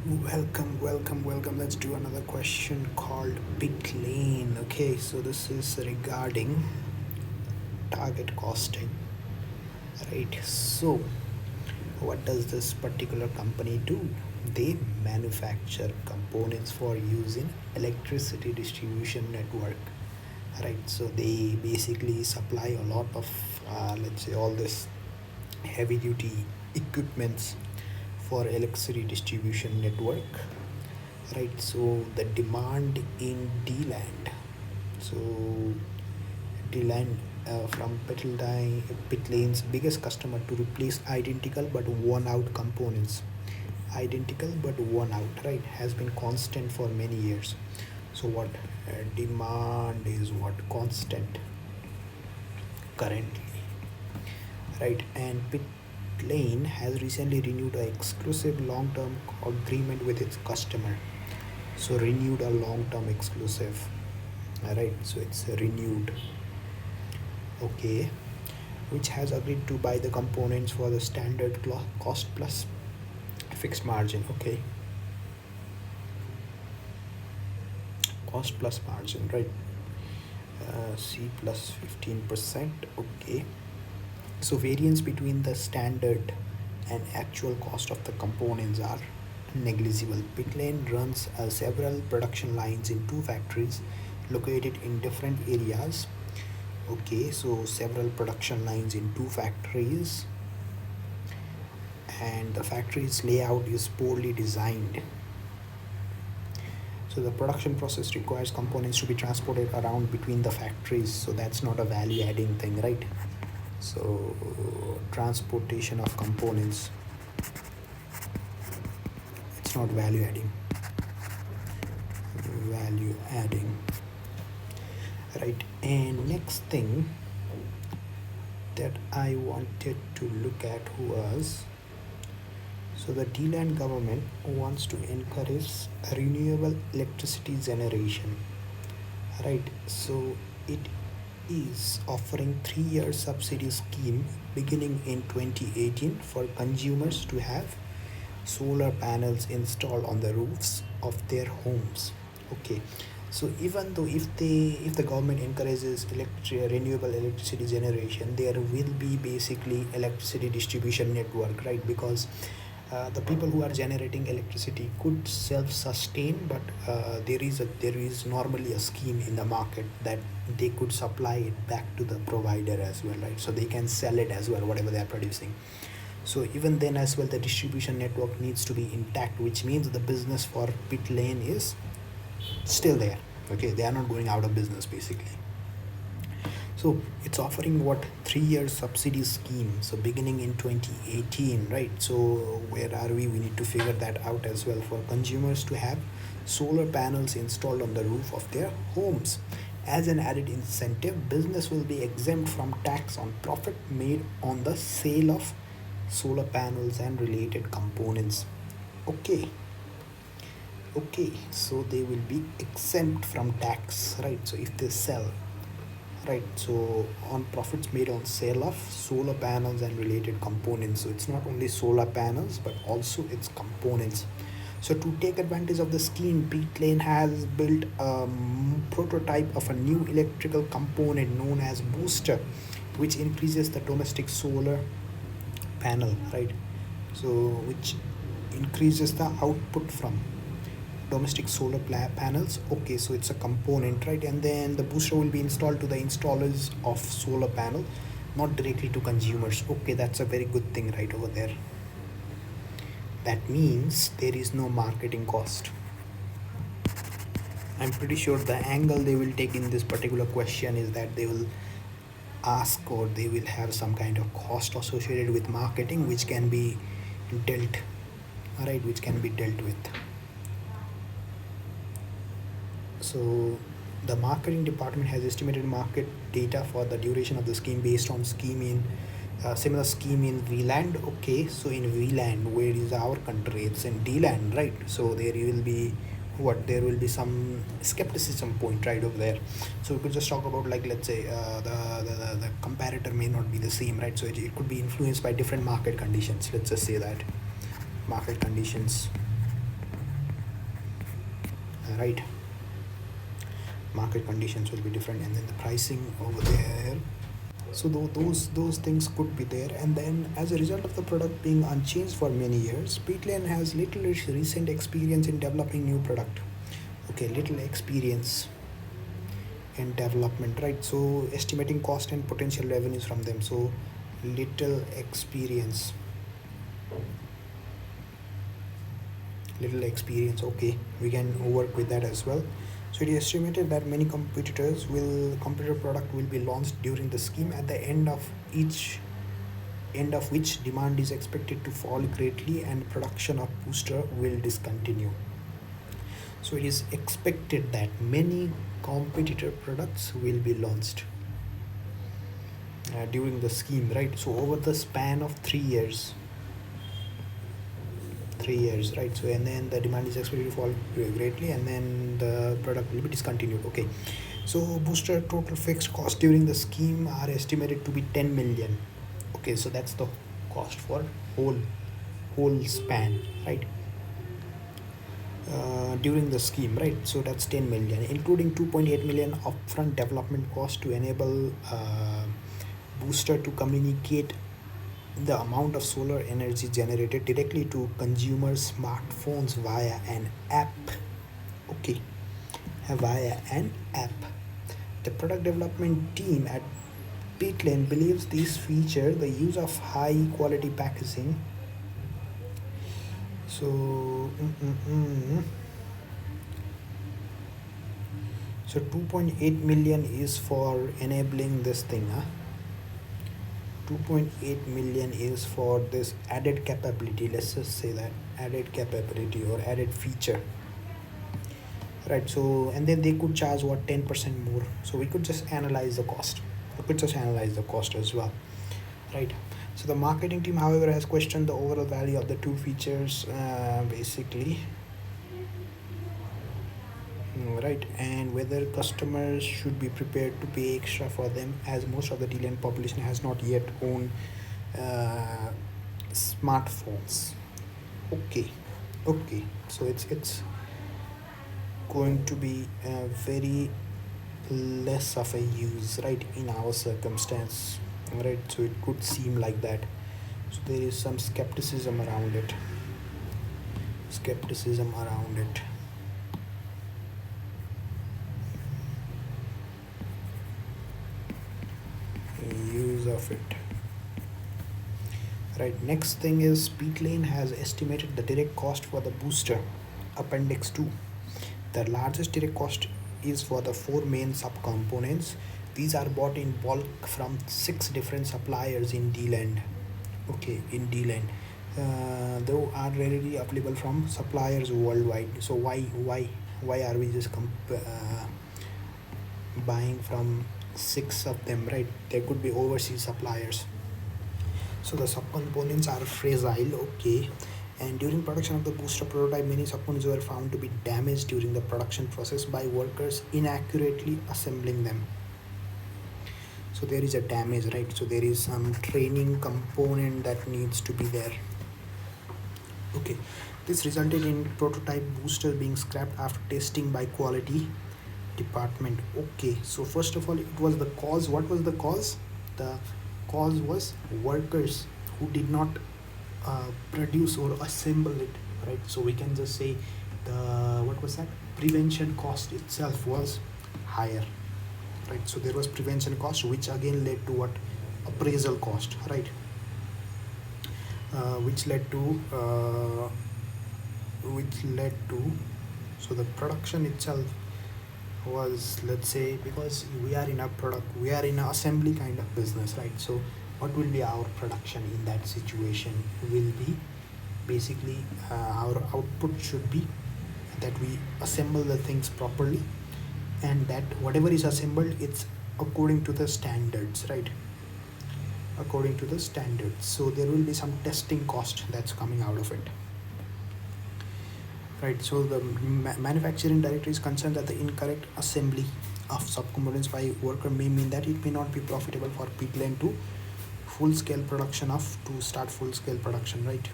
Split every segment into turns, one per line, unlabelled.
Welcome. Let's do another question called Pitlane. Okay, so this is regarding target costing, right? So, what does this particular company do? They manufacture components for use in electricity distribution network, right? So they basically supply a lot of, let's say, all this heavy duty equipments for electricity distribution network, right? So the demand in D-land, so D-land from Pitlane's biggest customer to replace identical but worn out components, identical but worn out, right, has been constant for many years. So what demand is what constant currently, right? And Pitlane has recently renewed an exclusive long-term agreement with its customer. So renewed a long-term exclusive, right? So it's renewed, okay, which has agreed to buy the components for the standard cost plus fixed margin, okay, cost plus margin, right? C plus 15%, okay. So variance between the standard and actual cost of the components are negligible. Pitlane runs several production lines in two factories located in different areas. Okay, so several production lines in two factories, and the factory's layout is poorly designed. So the production process requires components to be transported around between the factories. So that's not a value adding thing, right? So transportation of components, it's not value adding, right? And next thing that I wanted to look at was, so the D-land government wants to encourage renewable electricity generation, right? So it is offering 3-year subsidy scheme beginning in 2018 for consumers to have solar panels installed on the roofs of their homes. Okay, so even though if the government encourages renewable electricity generation, there will be basically electricity distribution network, right? Because the people who are generating electricity could self-sustain, but there is normally a scheme in the market that they could supply it back to the provider as well, right? So they can sell it as well, whatever they are producing. So even then as well, the distribution network needs to be intact, which means the business for Pitlane is still there. Okay, they are not going out of business basically. So it's offering what 3-year subsidy scheme. So beginning in 2018, right? So where are we? We need to figure that out as well, for consumers to have solar panels installed on the roof of their homes. As an added incentive, business will be exempt from tax on profit made on the sale of solar panels and related components. Okay. Okay, so they will be exempt from tax, right? So if they sell, right, so on profits made on sale of solar panels and related components. So it's not only solar panels but also its components. So to take advantage of the scheme, Pitlane has built a prototype of a new electrical component known as booster, which increases the domestic solar panel, right? So which increases the output from domestic solar panels. Okay, so it's a component, right? And then the booster will be installed to the installers of solar panel, not directly to consumers. Okay, that's a very good thing right over there. That means there is no marketing cost. I'm pretty sure the angle they will take in this particular question is that they will ask, or they will have some kind of cost associated with marketing, which can be dealt, right, which can be dealt with. So the marketing department has estimated market data for the duration of the scheme based on scheme in similar scheme in VLAND. Okay, so in VLAND, where is our country? It's in DLAND, right? So there will be there will be some skepticism point right over there. So we could just talk about, like, let's say the comparator may not be the same, right? So it could be influenced by different market conditions. Let's just say that market conditions, right? Market conditions will be different, and then the pricing over there. So those things could be there, and then as a result of the product being unchanged for many years, Pitlane has little recent experience in developing new product. Okay, little experience in development, right? So estimating cost and potential revenues from them. So little experience, okay, we can work with that as well. So it is estimated that many computer product will be launched during the scheme, at the end of which demand is expected to fall greatly and production of booster will discontinue. So it is expected that many competitor products will be launched during the scheme, right? So over the span of 3 years, right? So and then the demand is expected to fall greatly, and then the product will be discontinued. Okay, so booster total fixed cost during the scheme are estimated to be 10 million. Okay, so that's the cost for whole span, right? During the scheme, right? So that's 10 million, including 2.8 million upfront development cost to enable booster to communicate the amount of solar energy generated directly to consumer smartphones via an app. Okay, via an app. The product development team at Pitlane believes this feature, the use of high quality packaging. So, so 2.8 million is for enabling this thing. 2.8 million is for this added capability. Let's just say that added capability or added feature, right? So and then they could charge what, 10% more. So we could just analyze the cost. As well, right? So the marketing team, however, has questioned the overall value of the two features, basically, right, and whether customers should be prepared to pay extra for them, as most of the Chilean population has not yet owned smartphones. Okay, so it's going to be very less of a use, right, in our circumstance, right? So it could seem like that. So there is some skepticism around it. Use of it, right? Next thing is Pitlane has estimated the direct cost for the booster, appendix 2. The largest direct cost is for the 4 main subcomponents. These are bought in bulk from 6 different suppliers in D-Land. Okay, in D-Land. Though are readily available from suppliers worldwide. So why are we just buying from 6 of them, right? There could be overseas suppliers. So the subcomponents are fragile, okay, and during production of the booster prototype, many subcomponents were found to be damaged during the production process by workers inaccurately assembling them. So there is a damage, right? So there is some training component that needs to be there. Okay, this resulted in prototype booster being scrapped after testing by quality department. Okay, so first of all, it was the cause. What was the cause? The cause was workers who did not produce or assemble it, right? So we can just say the prevention cost itself was higher, right? So there was prevention cost, which again led to what? Appraisal cost, right? Which led to so the production itself was, let's say, because we are in an assembly kind of business, right? So what will be our production in that situation will be basically our output should be that we assemble the things properly, and that whatever is assembled, it's according to the standards, right? According to the standards. So there will be some testing cost that's coming out of it, right? So the manufacturing director is concerned that the incorrect assembly of subcomponents by worker may mean that it may not be profitable for Pitlane to start full scale production, right?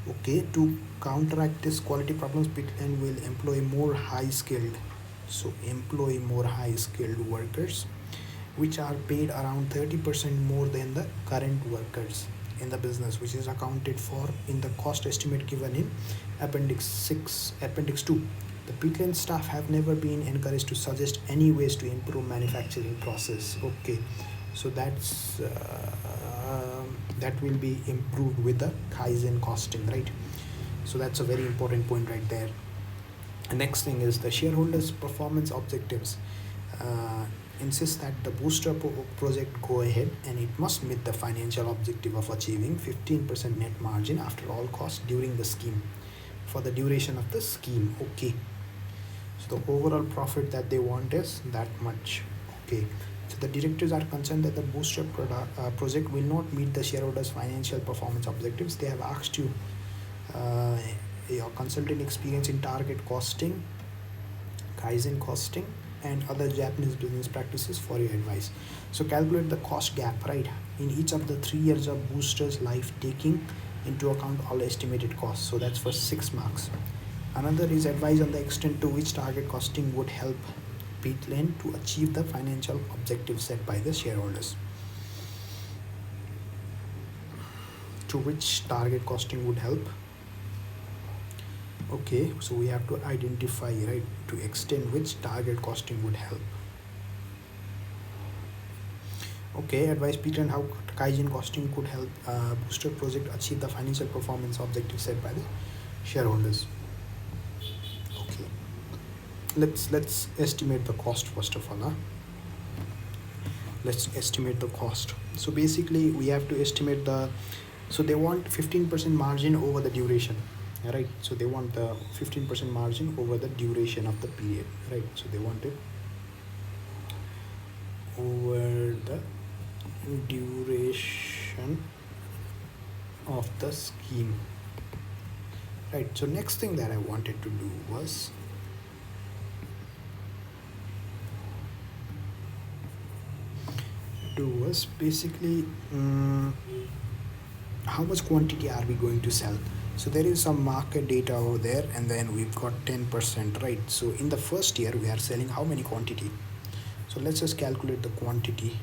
Okay, to counteract this quality problems, Pitlane will employ more high skilled workers, which are paid around 30% more than the current workers in the business, which is accounted for in the cost estimate given in Appendix 2. The Pitlane staff have never been encouraged to suggest any ways to improve manufacturing process. Okay, so that will be improved with the Kaizen costing, right? So that's a very important point right there. The next thing is the shareholders' performance objectives. Uh, Insist that the booster project go ahead and it must meet the financial objective of achieving 15% net margin after all costs during the scheme, for the duration of the scheme. Okay, so the overall profit that they want is that much. Okay, so the directors are concerned that the booster project will not meet the shareholders' financial performance objectives. They have asked you your consulting experience in target costing, Kaizen costing, and other Japanese business practices for your advice. So calculate the cost gap, right, in each of the 3 years of booster's life, taking into account all estimated costs. So that's for 6 marks. Another is advice on the extent to which target costing would help Pitlane to achieve the financial objectives set by the shareholders. To which target costing would help. Okay, so we have to identify, right, to extend which target costing would help. Okay, advise Pitlane how Kaizen costing could help booster project achieve the financial performance objective set by the shareholders. Okay, let's estimate the cost first of all. Let's estimate the cost. So basically we have to estimate so they want 15% margin over the duration, right? So they want the 15% margin over the duration of the period, right? So they want it over the duration of the scheme, right? So next thing that I wanted to do was basically how much quantity are we going to sell. So there is some market data over there, and then we've got 10%, right? So in the first year we are selling how many quantity. So let's just calculate the quantity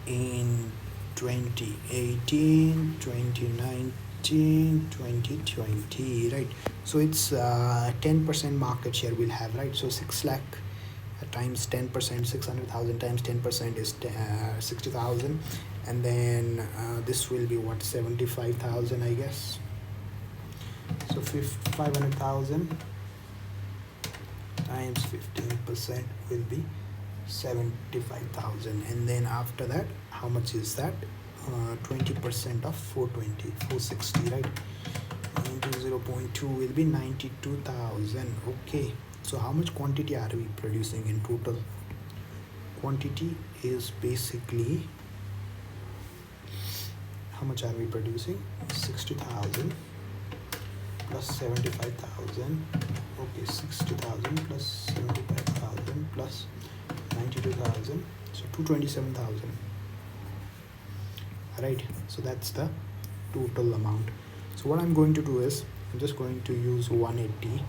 in 2018, 2019, 2020, right? So it's 10% market share we'll have, right? So 6 lakh times 10%, 600,000 times 10% is 60,000, and then this will be what, 75,000, I guess. So 500,000 times 15% will be 75,000, and then after that, how much is that? 20% of 460, right? Into 0.2 will be 92,000. Okay, so how much quantity are we producing in total? Quantity is basically, how much are we producing? 60,000 plus 75,000. Okay, 60,000 plus 75,000 plus 92,000, so 227,000. Right, so that's the total amount. So what I'm going to do is I'm just going to use 180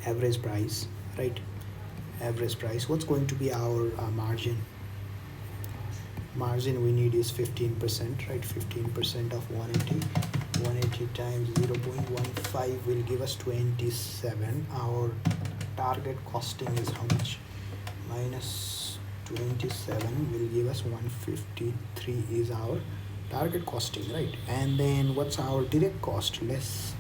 average price, right? Average price. What's going to be our margin? Margin we need is 15%, right? 15% of 180 times 0.15 will give us 27. Our target costing is how much? Minus 27 will give us 153 is our target costing, right? And then what's our direct cost? Less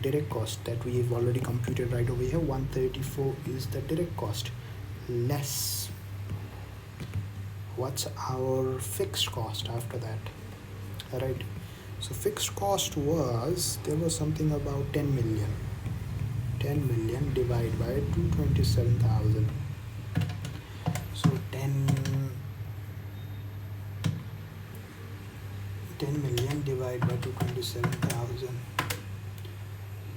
direct cost that we've already computed right over here. 134 is the direct cost, less what's our fixed cost after that. All right, so fixed cost was, there was something about 10 million divided by 227,000. So 10 million divided by 227,000.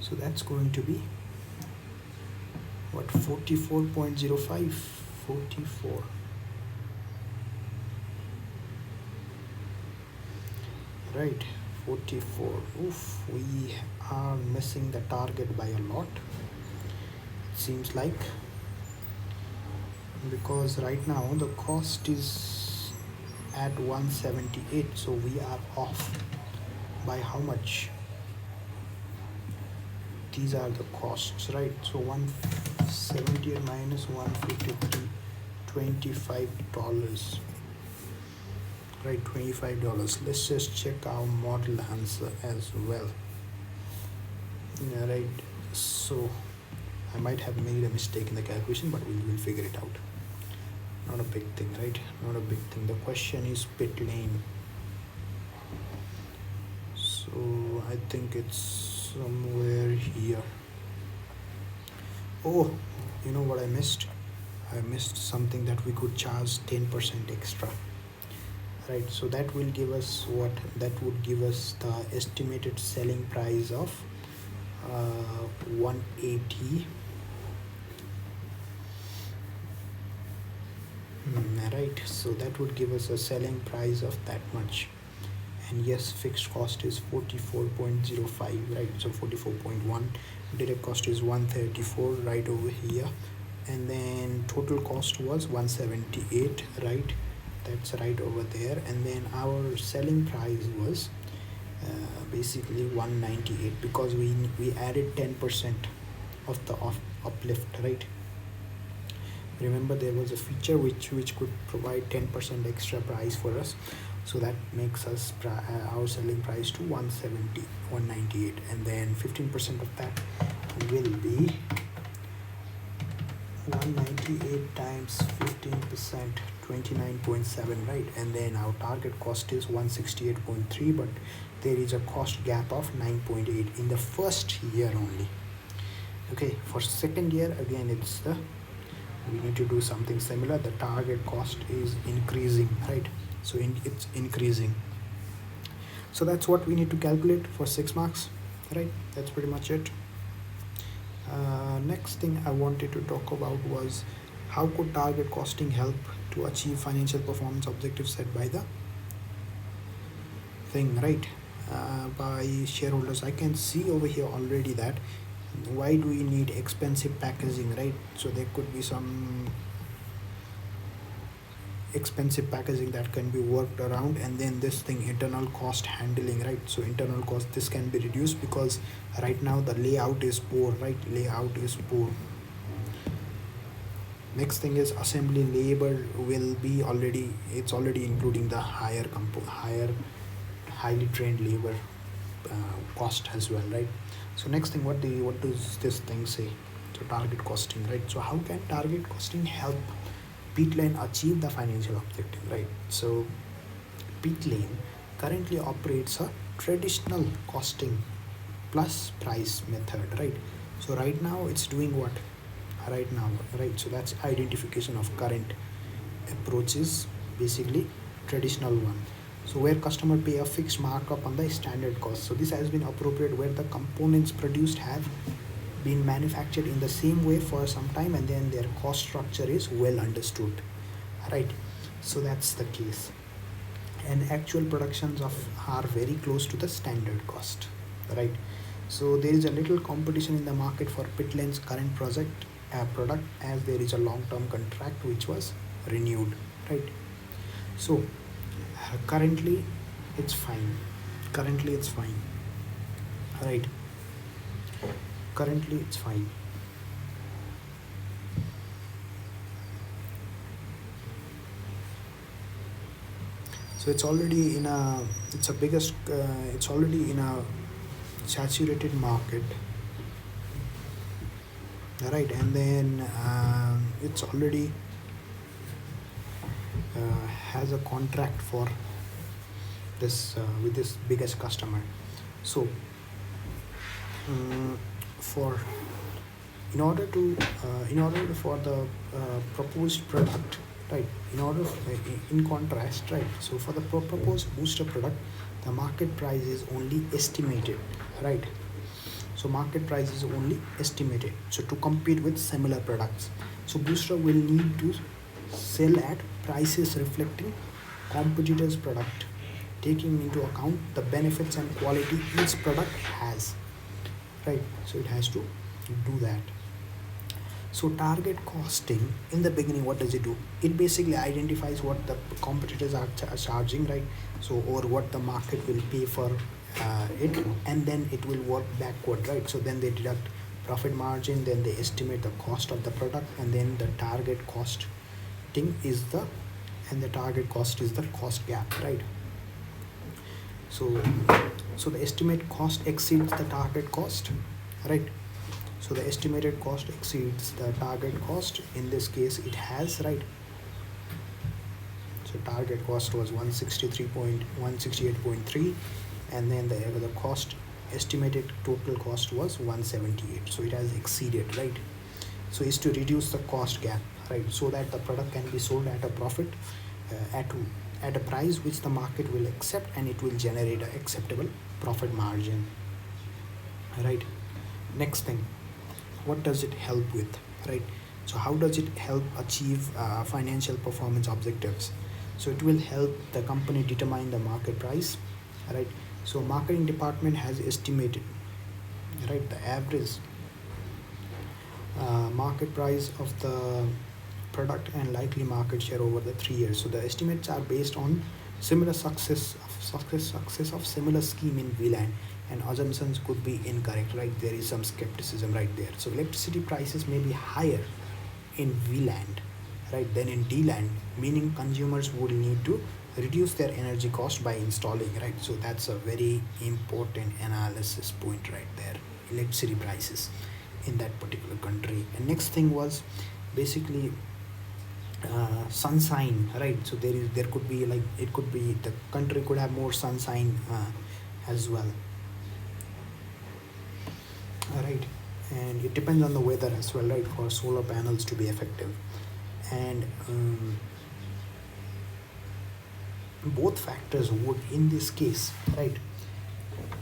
So that's going to be what, 44.05, 44. Right, 44. Oof, we are missing the target by a lot, it seems like, because right now the cost is at 178, so we are off by how much? These are the costs, right? So 170 minus 153, $25, right? $25. Let's just check our model answer as well. Yeah, right. So I might have made a mistake in the calculation, but we will figure it out. Not a big thing, right? Not a big thing. The question is Pitlane. So I think it's somewhere here. Oh, you know what I missed? I missed something that we could charge 10% extra. Right, so that will give us what? That would give us the estimated selling price of 180. Right, so that would give us a selling price of that much. And yes, fixed cost is 44.05, right? So 44.1. Direct cost is 134 right over here, and then total cost was 178, right? That's right over there. And then our selling price was basically 198, because we added 10% of the uplift, right? Remember, there was a feature which could provide 10% extra price for us, so that makes us our selling price to 170, 198, and then 15% of that will be 198 times 15%, 29.7, right? And then our target cost is 168.3, but there is a cost gap of 9.8 in the first year only. Okay, for second year again, we need to do something similar. The target cost is increasing, right? So it's increasing. So that's what we need to calculate for 6 marks, right? That's pretty much it. Next thing I wanted to talk about was how could target costing help to achieve financial performance objectives set by the thing, right? By shareholders. I can see over here already that why do we need expensive packaging, right? So there could be some expensive packaging that can be worked around, and then this thing, internal cost handling, right? So internal cost, this can be reduced because right now the layout is poor, right? Layout is poor. Next thing is assembly labor will be already including the highly trained labor cost as well, right? So next thing, what does this thing say? So target costing, right? So how can target costing help Pitlane achieve the financial objective, right? So Pitlane currently operates a traditional costing plus price method, right? So right now it's doing what? Right now, right? So that's identification of current approaches, basically traditional one. So where customer pay a fixed markup on the standard cost. So this has been appropriate where the components produced have been manufactured in the same way for some time, and then their cost structure is well understood, right? So that's the case, and actual productions are very close to the standard cost, right? So there is a little competition in the market for Pitlane's current product, as there is a long-term contract which was renewed, right? So currently it's fine, right? Currently it's fine. So it's already in a saturated market, right? And then it's already has a contract for this with this biggest customer. So in order for the proposed product, right? In contrast, right? So for the proposed booster product, the market price is only estimated, right? So market price is only estimated. So to compete with similar products, so booster will need to sell at prices reflecting competitors' product taking into account the benefits and quality each product has, right? So it has to do that. So target costing in the beginning, what does it do? It basically identifies what the competitors are charging, right? So or what the market will pay for it, and then it will work backward, right? So then they deduct profit margin, then they estimate the cost of the product, and then the target costing is the, and the target cost is the cost gap, right? So the estimate cost exceeds the target cost, right? So the estimated cost exceeds the target cost. In this case, it has, right? So target cost was 168.3, and then the cost estimated total cost was 178. So it has exceeded, right? So is to reduce the cost gap, right? So that the product can be sold at a profit, at a price which the market will accept, and it will generate an acceptable profit margin, right? Next thing, what does it help with, right? So how does it help achieve financial performance objectives? So it will help the company determine the market price, right? So marketing department has estimated, right, the average market price of the product and likely market share over the 3 years. So the estimates are based on similar success of similar scheme in VLAN, and assumptions could be incorrect, right? There is some skepticism right there. So electricity prices may be higher in VLAN, right, than in DLAN, meaning consumers would need to reduce their energy cost by installing, right? So that's a very important analysis point right there, electricity prices in that particular country. And next thing was basically sunshine, right? So there could be, like, it could be the country could have more sunshine as well, right? And it depends on the weather as well, right, for solar panels to be effective. And both factors would, in this case, right,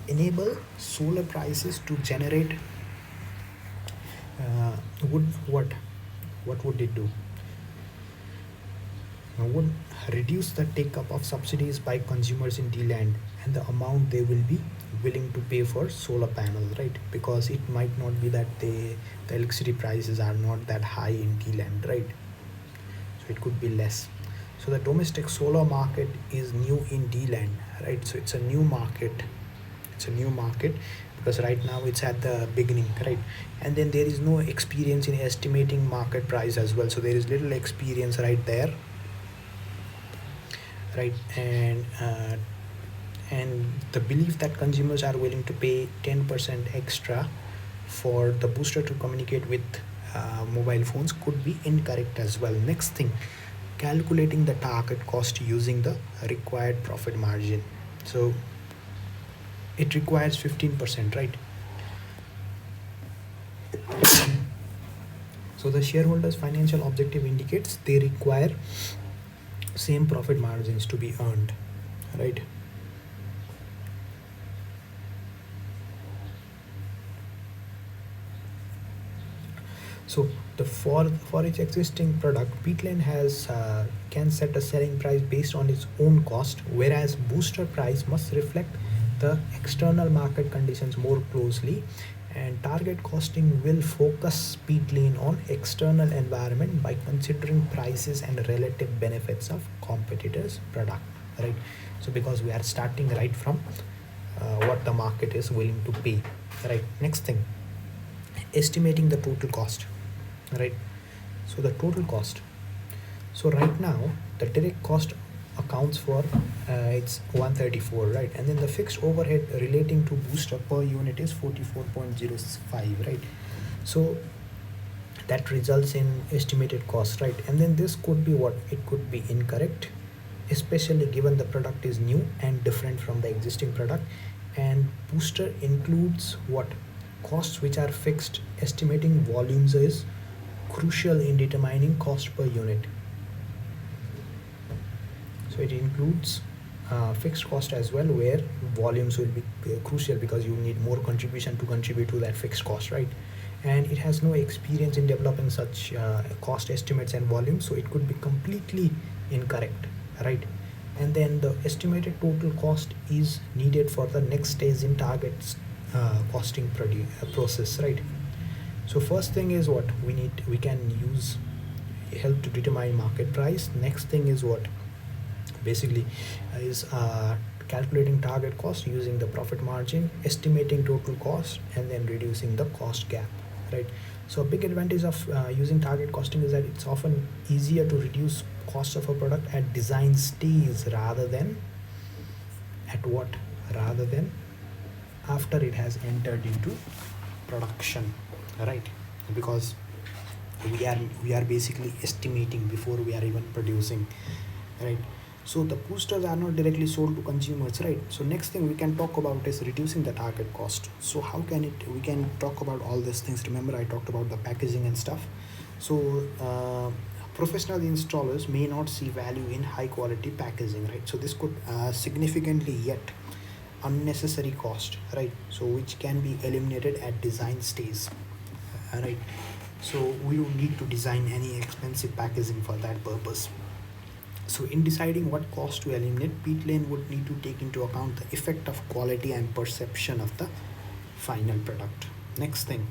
enable solar prices to generate would what would it do? Would reduce the take-up of subsidies by consumers in DLAND and the amount they will be willing to pay for solar panels, right? Because it might not be that the electricity prices are not that high in DLAND, right? So it could be less. So the domestic solar market is new in DLAND, right? So it's a new market. It's a new market because right now it's at the beginning, right? And then there is no experience in estimating market price as well. So there is little experience right there, right? And the belief that consumers are willing to pay 10% extra for the booster to communicate with mobile phones could be incorrect as well. Next thing, calculating the target cost using the required profit margin. So it requires 15%, right? So the shareholders' financial objective indicates they require same profit margins to be earned, right? So for its existing product, Pitlane has can set a selling price based on its own cost, whereas booster price must reflect the external market conditions more closely. And target costing will focus Pitlane on external environment by considering prices and relative benefits of competitors' product, right? So because we are starting right from what the market is willing to pay, right? Next thing, estimating the total cost, right? So the total cost. So right now the direct cost accounts for it's 134, right? And then the fixed overhead relating to booster per unit is 44.05, right? So that results in estimated cost, right? And then this could be what? It could be incorrect, especially given the product is new and different from the existing product. And booster includes what? Costs which are fixed. Estimating volumes is crucial in determining cost per unit. So it includes fixed cost as well, where volumes will be crucial because you need more contribution to contribute to that fixed cost, right? And it has no experience in developing such cost estimates and volumes, so it could be completely incorrect, right? and then the estimated total cost is needed for the next stage in targets costing process, right? So first thing is what we can use help to determine market price. Next thing is what basically is calculating target cost using the profit margin, estimating total cost, and then reducing the cost gap, right? So a big advantage of using target costing is that it's often easier to reduce cost of a product at design stage rather than at what rather than after it has entered into production, right? Because we are basically estimating before we are even producing, right? So the boosters are not directly sold to consumers, right? So next thing we can talk about is reducing the target cost. So how can we can talk about all these things. Remember I talked about the packaging and stuff. So professional installers may not see value in high quality packaging, right? So this could significantly yet unnecessary cost, right? So which can be eliminated at design stage, right? So we don't need to design any expensive packaging for that purpose. So in deciding what cost to eliminate, Pitlane would need to take into account the effect of quality and perception of the final product. Next thing,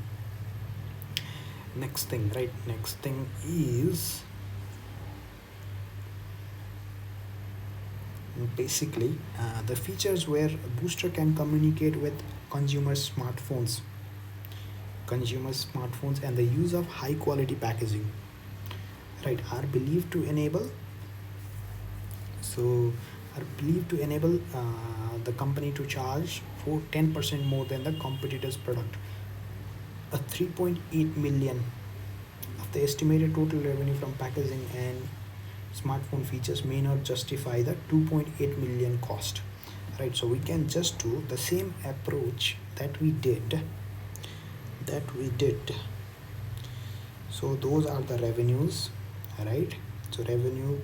right? Next thing is basically the features where a booster can communicate with consumers' smartphones and the use of high quality packaging, right, are believed to enable the company to charge for 10% more than the competitor's product. A 3.8 million of the estimated total revenue from packaging and smartphone features may not justify the 2.8 million cost, right? So we can just do the same approach that we did. So those are the revenues, right? So revenue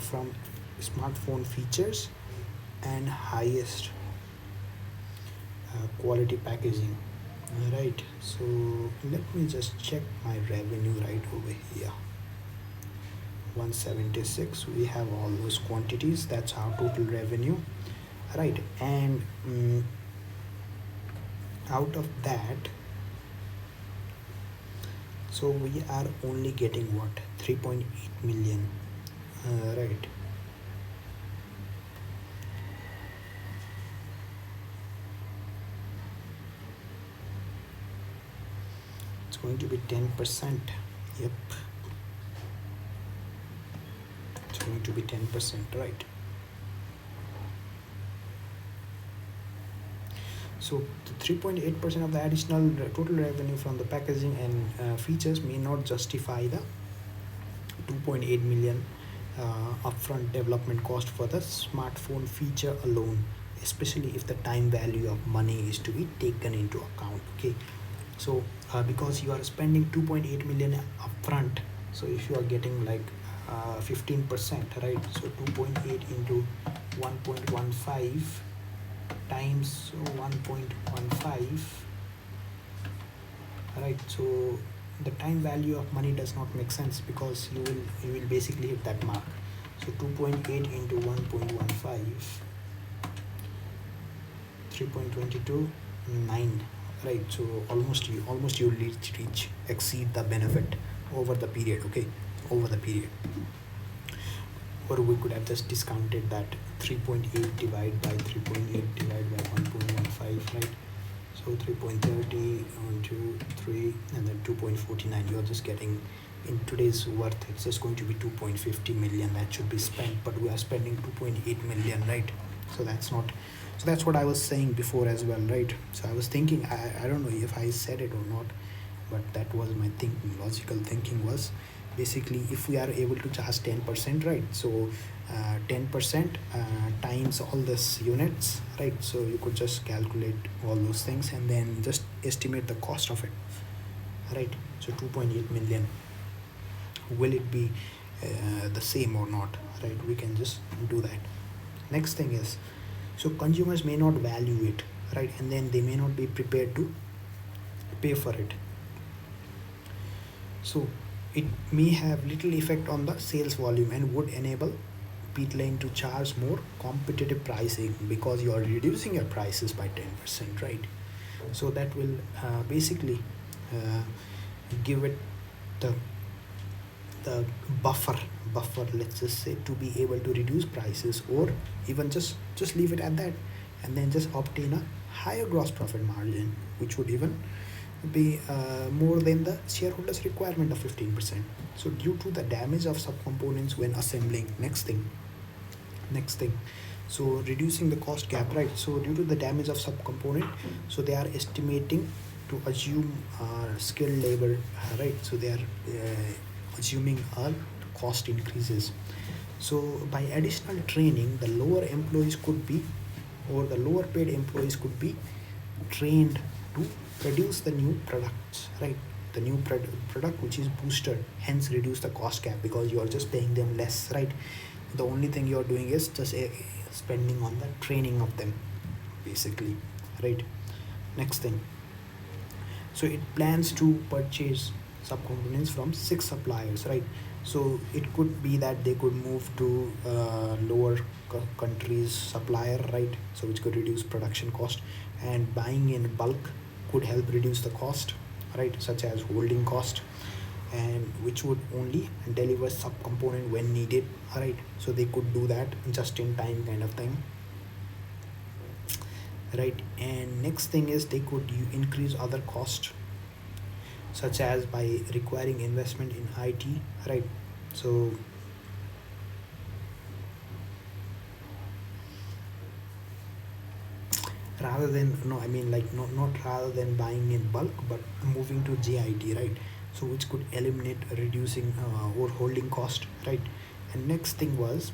from smartphone features and highest quality packaging, right? So let me just check my revenue right over here. 176, we have all those quantities, that's our total revenue, right? And out of that, so we are only getting what 3.8 million, right? It's going to be 10%. Yep, it's going to be 10%, right? So the 3.8% of the additional total revenue from the packaging and features may not justify the 2.8 million upfront development cost for the smartphone feature alone, especially if the time value of money is to be taken into account. Okay, so because you are spending 2.8 million upfront, so if you are getting like 15%, right? So 2.8 into 1.15 times 1.15, right? So the time value of money does not make sense because you will basically hit that mark. So 2.8 into 1.15, 3.22, 9, right? So almost you will exceed the benefit over the period. Okay, over the period. Or we could have just discounted that 3.8 divided by 3.8 divided by 1.15, right? So 3.30, 1, 2, 3, and then 2.49. You're just getting, in today's worth, it's just going to be 2.50 million that should be spent, but we are spending 2.8 million, right? So that's not, so that's what I was saying before as well, right? So I was thinking, I don't know if I said it or not, but that was my thinking. Logical thinking was basically if we are able to charge 10%, right? So 10% times all this units, right? So you could just calculate all those things and then just estimate the cost of it, right? So 2.8 million, will it be the same or not, right? We can just do that. Next thing is, so consumers may not value it, right? And then they may not be prepared to pay for it. So it may have little effect on the sales volume and would enable Pitlane to charge more competitive pricing because you are reducing your prices by 10%, right? So that will basically uh, give it the the buffer, let's just say, to be able to reduce prices, or even just leave it at that, and then just obtain a higher gross profit margin, which would even be more than the shareholders requirement of 15%. So due to the damage of subcomponents when assembling, next thing, so reducing the cost gap, right? So due to the damage of subcomponent, so they are estimating to assume skilled labor, right? So they are assuming a cost increases. So by additional training, the lower employees could be, or the lower paid employees could be trained to produce the new products, right? The new product which is boosted, hence reduce the cost gap because you are just paying them less, right? The only thing you are doing is just spending on the training of them, basically, right? Next thing, so it plans to purchase subcomponents from 6 suppliers, right? So it could be that they could move to lower countries supplier, right? So which could reduce production cost, and buying in bulk could help reduce the cost, right? Such as holding cost, and which would only deliver subcomponent when needed, right? So they could do that just in time kind of thing, right? And next thing is they could increase other cost, such as by requiring investment in IT, right? So rather than, no, I mean, like, not rather than buying in bulk, but moving to JIT, right? So which could eliminate reducing or holding cost, right? And next thing was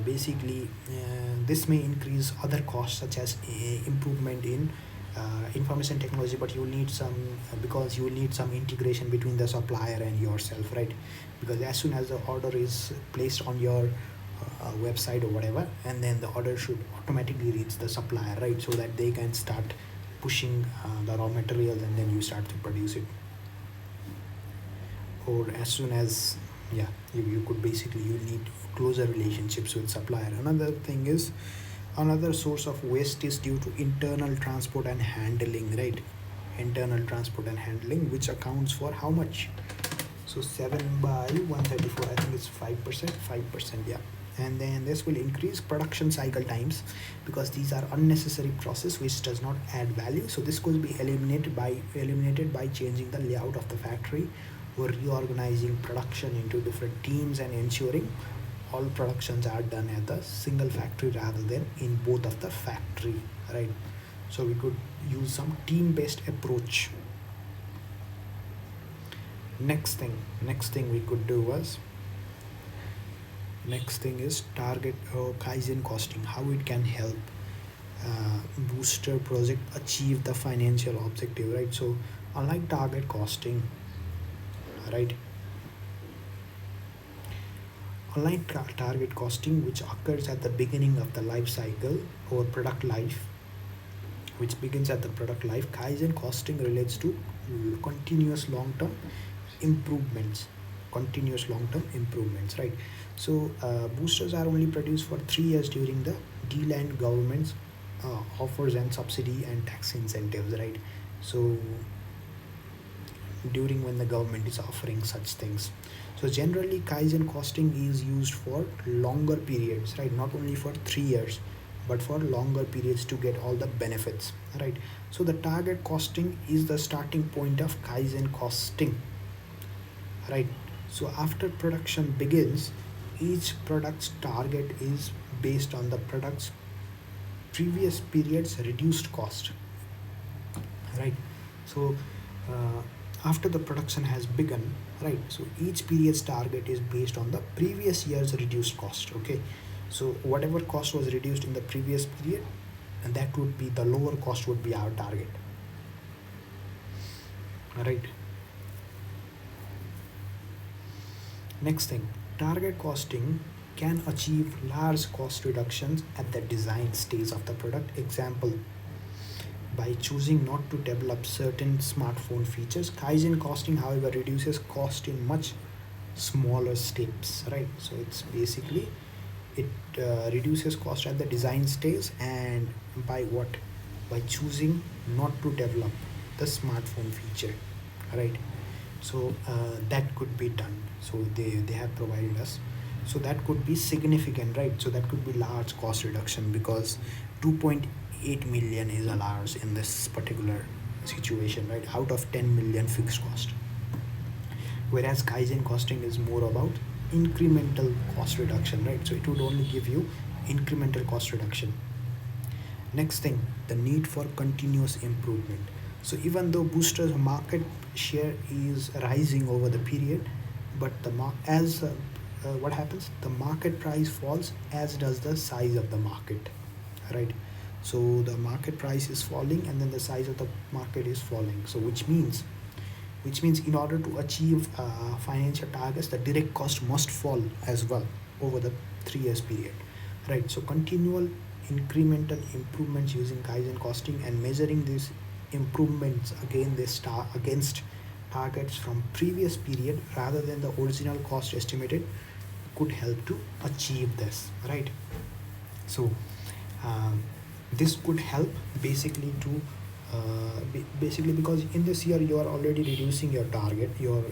basically this may increase other costs, such as improvement in information technology, but you need some, because you need some integration between the supplier and yourself, right? Because as soon as the order is placed on your website or whatever, and then the order should automatically reach the supplier, right? So that they can start pushing the raw materials, and then you start to produce it. Or as soon as, yeah, you could basically, you need closer relationships with supplier. Another thing is, another source of waste is due to internal transport and handling, right? Internal transport and handling, which accounts for how much? So 7 by 134, I think it's 5%, yeah. And then this will increase production cycle times, because these are unnecessary process which does not add value. So this could be eliminated by changing the layout of the factory, or reorganizing production into different teams, and ensuring all productions are done at the single factory rather than in both of the factory, right? So we could use some team-based approach. Next thing we could do was, next thing is target Kaizen costing, how it can help booster project achieve the financial objective, right? So unlike target costing, right, unlike target costing, which occurs at the beginning of the life cycle or product life, which begins at the product life, Kaizen costing relates to continuous long-term improvements, right? So boosters are only produced for 3 years during the D-land government's offers and subsidy and tax incentives, right? So during when the government is offering such things. So generally Kaizen costing is used for longer periods, right? Not only for 3 years, but for longer periods to get all the benefits, right? So the target costing is the starting point of Kaizen costing, right? So after production begins, each product's target is based on the product's previous period's reduced cost, right? So after the production has begun, right, so each period's target is based on the previous year's reduced cost, okay? So whatever cost was reduced in the previous period, and that would be the lower cost would be our target, right? Next thing, target costing can achieve large cost reductions at the design stage of the product. Example, by choosing not to develop certain smartphone features, Kaizen costing, however, reduces cost in much smaller steps, right? So it's basically it reduces cost at the design stage, and by what? By choosing not to develop the smartphone feature, right? So that could be done. So they have provided us, so that could be significant, right? So that could be large cost reduction, because 2.8 million is a large in this particular situation, right, out of 10 million fixed cost. Whereas Kaizen costing is more about incremental cost reduction, right? So it would only give you incremental cost reduction. Next thing, the need for continuous improvement. So even though Booster's market share is rising over the period, but what happens? The market price falls, as does the size of the market, right? So the market price is falling, and then the size of the market is falling. So which means in order to achieve financial targets, the direct cost must fall as well over the 3 years period, right? So continual incremental improvements using Kaizen costing and measuring these improvements against targets from previous period rather than the original cost estimated could help to achieve this, right? So um, this could help basically to basically, because in this year you are already reducing your target, you're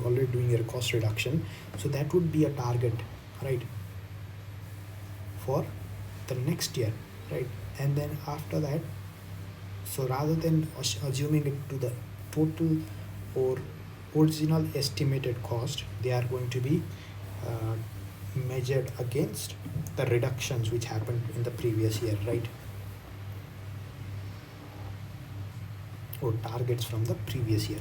already doing your cost reduction, so that would be a target, right, for the next year, right? And then after that, so rather than assuming it to the total or original estimated cost, they are going to be uh, measured against the reductions which happened in the previous year, right? Or targets from the previous year.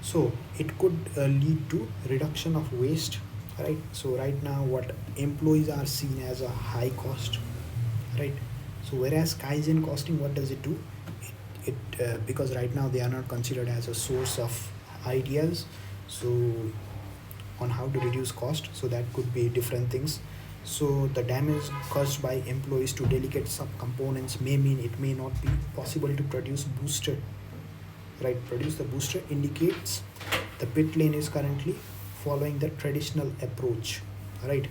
So it could lead to reduction of waste, right? So right now what employees are seen as a high cost, right? So whereas Kaizen costing, what does it do? It because right now they are not considered as a source of ideas, so on how to reduce cost, so that could be different things. So the damage caused by employees to delicate subcomponents may mean it may not be possible to produce booster, right? Produce the booster indicates the Pitlane is currently following the traditional approach, right?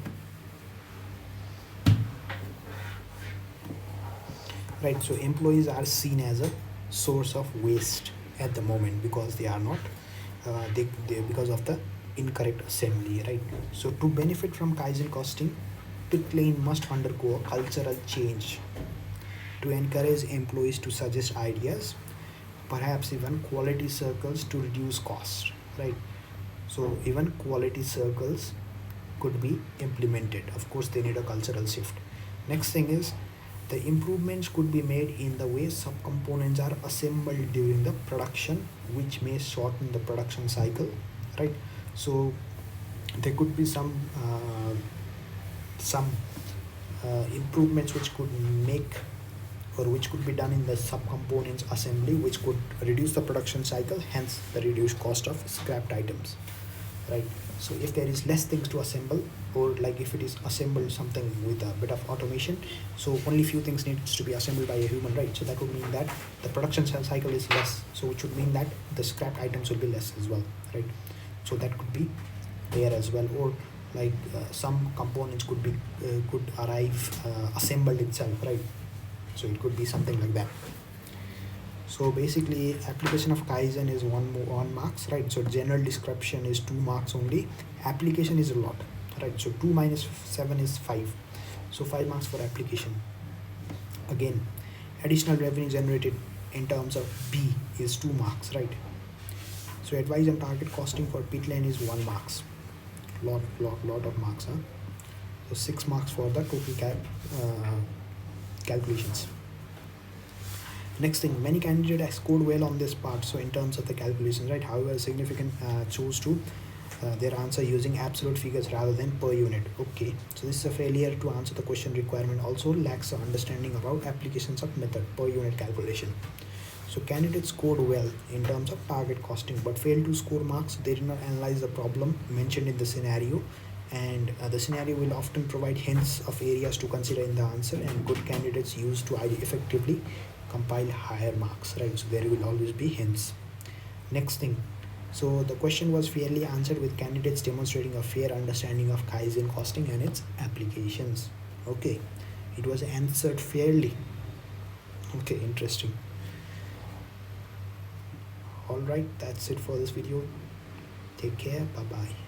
Right, so employees are seen as a source of waste at the moment, because they are not they because of the incorrect assembly, right? So to benefit from Kaizen costing, Pitlane must undergo a cultural change to encourage employees to suggest ideas, perhaps even quality circles to reduce cost, right? So even quality circles could be implemented. Of course, they need a cultural shift. Next thing is, the improvements could be made in the way subcomponents are assembled during the production, which may shorten the production cycle, right? So there could be some improvements which could make, or which could be done in the subcomponents assembly, which could reduce the production cycle, hence the reduced cost of scrapped items, right? So if there is less things to assemble, or like if it is assembled something with a bit of automation, so only few things needs to be assembled by a human, right? So that would mean that the production cycle is less, so which would mean that the scrapped items will be less as well, right? So that could be there as well. Or like some components could arrive assembled itself, right? So it could be something like that. So basically, application of Kaizen is one marks, right? So general description is 2 marks only. Application is a lot, right? So 2 minus 7 is 5. So 5 marks for application. Again, additional revenue generated in terms of B is 2 marks, right? So advice and target costing for Pitlane is 1 marks. Lot of marks, huh? So 6 marks for the total calculations. Next thing, many candidates have scored well on this part, so in terms of the calculations, right? However, significant chose to their answer using absolute figures rather than per unit. Okay, so this is a failure to answer the question requirement. Also lacks an understanding about applications of method per unit calculation. So candidates scored well in terms of target costing, but failed to score marks. They did not analyze the problem mentioned in the scenario, and the scenario will often provide hints of areas to consider in the answer, and good candidates use to effectively compile higher marks, right? So there will always be hints. Next thing, So the question was fairly answered with candidates demonstrating a fair understanding of Kaizen costing and its applications. Okay, it was answered fairly. Okay, interesting. All right, that's it for this video. Take care. Bye bye.